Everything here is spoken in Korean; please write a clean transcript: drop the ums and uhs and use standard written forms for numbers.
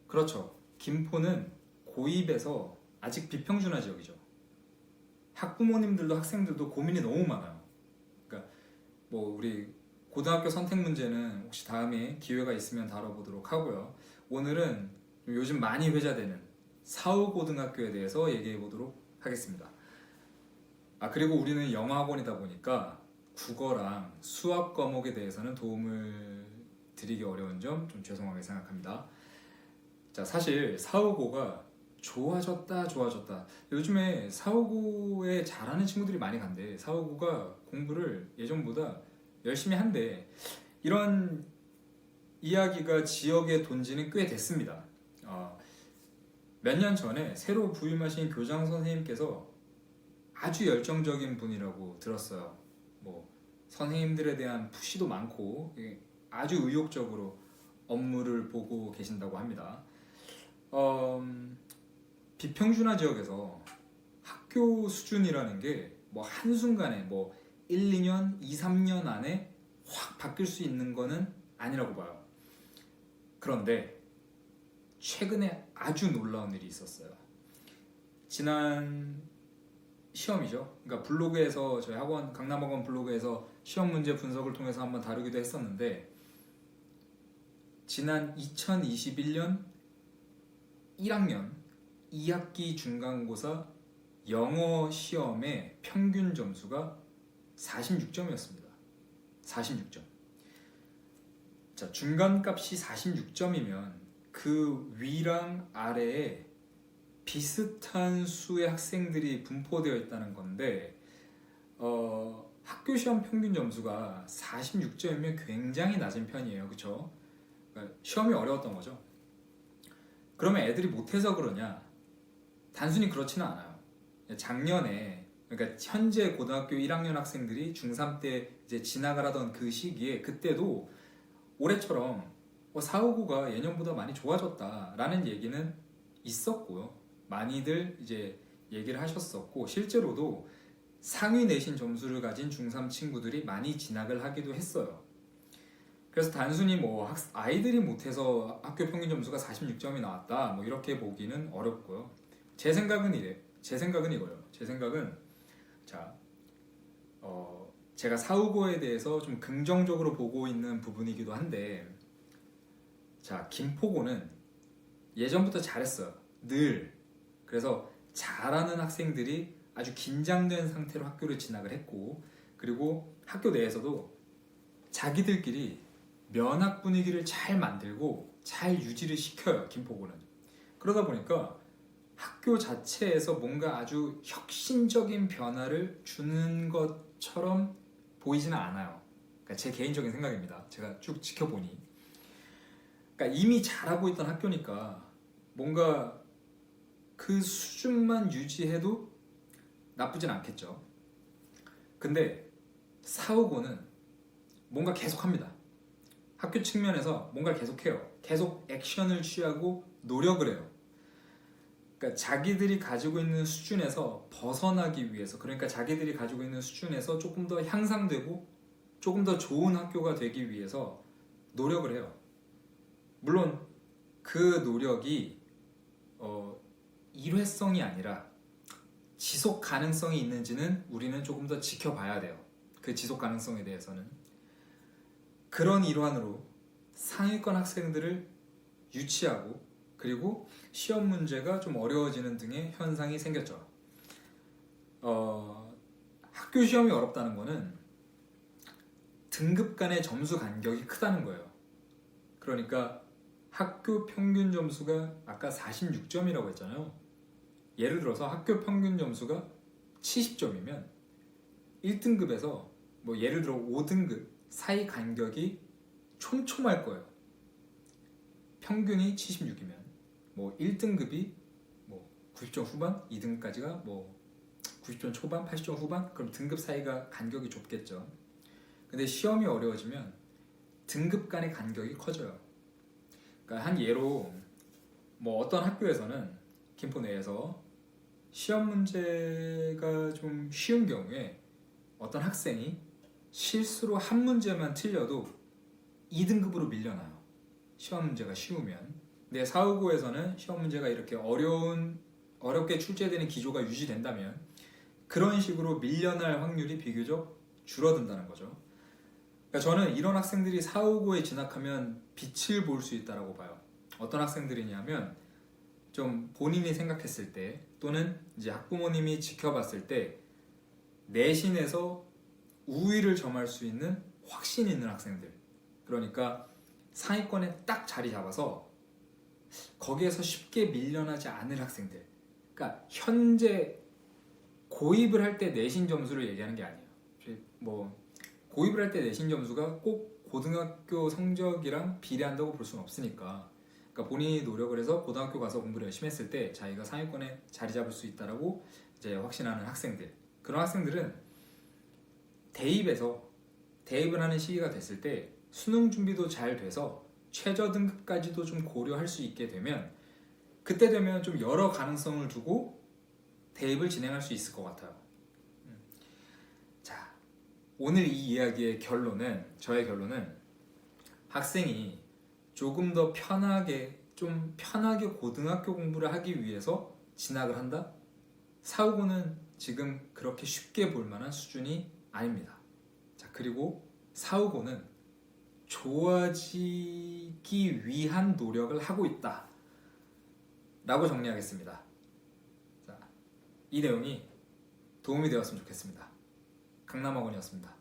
그렇죠. 김포는 고입에서 아직 비평준화 지역이죠. 학부모님들도 학생들도 고민이 너무 많아요. 그러니까 뭐 우리 고등학교 선택 문제는 혹시 다음에 기회가 있으면 다뤄보도록 하고요. 오늘은 요즘 많이 회자되는 사후고등학교에 대해서 얘기해 보도록 하겠습니다. 그리고 우리는 영어학원이다 보니까 국어랑 수학 과목에 대해서는 도움을 드리기 어려운 점 좀 죄송하게 생각합니다. 자, 사실 사후고가 좋아졌다. 요즘에 사후고에 잘하는 친구들이 많이 간대. 사후고가 공부를 예전보다 열심히 한대. 이런 이야기가 지역에 돈 지는 꽤 됐습니다. 몇 년 전에 새로 부임하신 교장 선생님께서 아주 열정적인 분이라고 들었어요. 뭐 선생님들에 대한 푸시도 많고 아주 의욕적으로 업무를 보고 계신다고 합니다. 비평준화 지역에서 학교 수준이라는 게 뭐 한순간에 뭐 1, 2년, 2, 3년 안에 확 바뀔 수 있는 거는 아니라고 봐요. 그런데 최근에 아주 놀라운 일이 있었어요. 지난 시험이죠. 그러니까 블로그에서 저희 학원 강남학원 블로그에서 시험 문제 분석을 통해서 한번 다루기도 했었는데 지난 2021년 1학년 2학기 중간고사 영어 시험의 평균 점수가 46점이었습니다. 46점. 자, 중간값이 46점이면 그 위랑 아래에 비슷한 수의 학생들이 분포되어 있다는 건데 학교 시험 평균 점수가 46점이면 굉장히 낮은 편이에요. 그렇죠? 그러니까 시험이 어려웠던 거죠. 그러면 애들이 못해서 그러냐? 단순히 그렇지는 않아요. 작년에 그러니까 현재 고등학교 1학년 학생들이 중3 때 이제 진학을 하던 그 시기에 그때도 올해처럼 459가 예년보다 많이 좋아졌다라는 얘기는 있었고요. 많이들 이제 얘기를 하셨었고 실제로도 상위 내신 점수를 가진 중3 친구들이 많이 진학을 하기도 했어요. 그래서 단순히 뭐 아이들이 못해서 학교 평균 점수가 46점이 나왔다 뭐 이렇게 보기는 어렵고요. 제 생각은 이거예요. 제 생각은 자, 제가 사후고에 대해서 좀 긍정적으로 보고 있는 부분이기도 한데 자, 김포고는 예전부터 잘했어요. 늘. 그래서 잘하는 학생들이 아주 긴장된 상태로 학교를 진학을 했고 그리고 학교 내에서도 자기들끼리 면학 분위기를 잘 만들고 잘 유지를 시켜요. 김포고는. 그러다 보니까 학교 자체에서 뭔가 아주 혁신적인 변화를 주는 것처럼 보이지는 않아요. 그러니까 제 개인적인 생각입니다. 제가 쭉 지켜보니. 그러니까 이미 잘하고 있던 학교니까 뭔가 그 수준만 유지해도 나쁘진 않겠죠. 근데 사후고는 뭔가 계속합니다. 학교 측면에서 뭔가를 계속해요. 계속 액션을 취하고 노력을 해요. 그러니까 자기들이 가지고 있는 수준에서 벗어나기 위해서 그러니까 자기들이 가지고 있는 수준에서 조금 더 향상되고 조금 더 좋은 학교가 되기 위해서 노력을 해요. 물론 그 노력이 일회성이 아니라 지속 가능성이 있는지는 우리는 조금 더 지켜봐야 돼요. 그 지속 가능성에 대해서는. 그런 일환으로 상위권 학생들을 유치하고 그리고 시험 문제가 좀 어려워지는 등의 현상이 생겼죠. 학교 시험이 어렵다는 거는 등급 간의 점수 간격이 크다는 거예요. 그러니까 학교 평균 점수가 아까 46점이라고 했잖아요. 예를 들어서 학교 평균 점수가 70점이면 1등급에서 뭐 예를 들어 5등급 사이 간격이 촘촘할 거예요. 평균이 76이면 뭐 1등급이 뭐 90점 후반, 2등급까지가 뭐 90점 초반, 80점 후반, 그럼 등급 사이가 간격이 좁겠죠. 근데 시험이 어려워지면 등급 간의 간격이 커져요. 그러니까 한 예로 뭐 어떤 학교에서는 김포 내에서 시험 문제가 좀 쉬운 경우에 어떤 학생이 실수로 한 문제만 틀려도 2등급으로 밀려나요. 시험 문제가 쉬우면. 내 사후고에서는 시험 문제가 이렇게 어렵게 출제되는 기조가 유지된다면 그런 식으로 밀려날 확률이 비교적 줄어든다는 거죠. 그러니까 저는 이런 학생들이 사후고에 진학하면 빛을 볼 수 있다고 봐요. 어떤 학생들이냐면 좀 본인이 생각했을 때 또는 이제 학부모님이 지켜봤을 때 내신에서 우위를 점할 수 있는 확신 있는 학생들, 그러니까 상위권에 딱 자리 잡아서 거기에서 쉽게 밀려나지 않을 학생들, 그러니까 현재 고입을 할 때 내신 점수를 얘기하는 게 아니에요. 뭐 고입을 할 때 내신 점수가 꼭 고등학교 성적이랑 비례한다고 볼 수는 없으니까, 그러니까 본인이 노력을 해서 고등학교 가서 공부를 열심히 했을 때 자기가 상위권에 자리 잡을 수 있다라고 이제 확신하는 학생들, 그런 학생들은 대입을 하는 시기가 됐을 때 수능 준비도 잘 돼서 최저 등급까지도 좀 고려할 수 있게 되면 그때 되면 좀 여러 가능성을 두고 대입을 진행할 수 있을 것 같아요. 자, 오늘 이 이야기의 저의 결론은 학생이 조금 더 좀 편하게 고등학교 공부를 하기 위해서 진학을 한다? 사후고는 지금 그렇게 쉽게 볼 만한 수준이 아닙니다. 자, 그리고 사후고는 좋아지기 위한 노력을 하고 있다 라고 정리하겠습니다. 자, 이 내용이 도움이 되었으면 좋겠습니다. 강남학원이었습니다.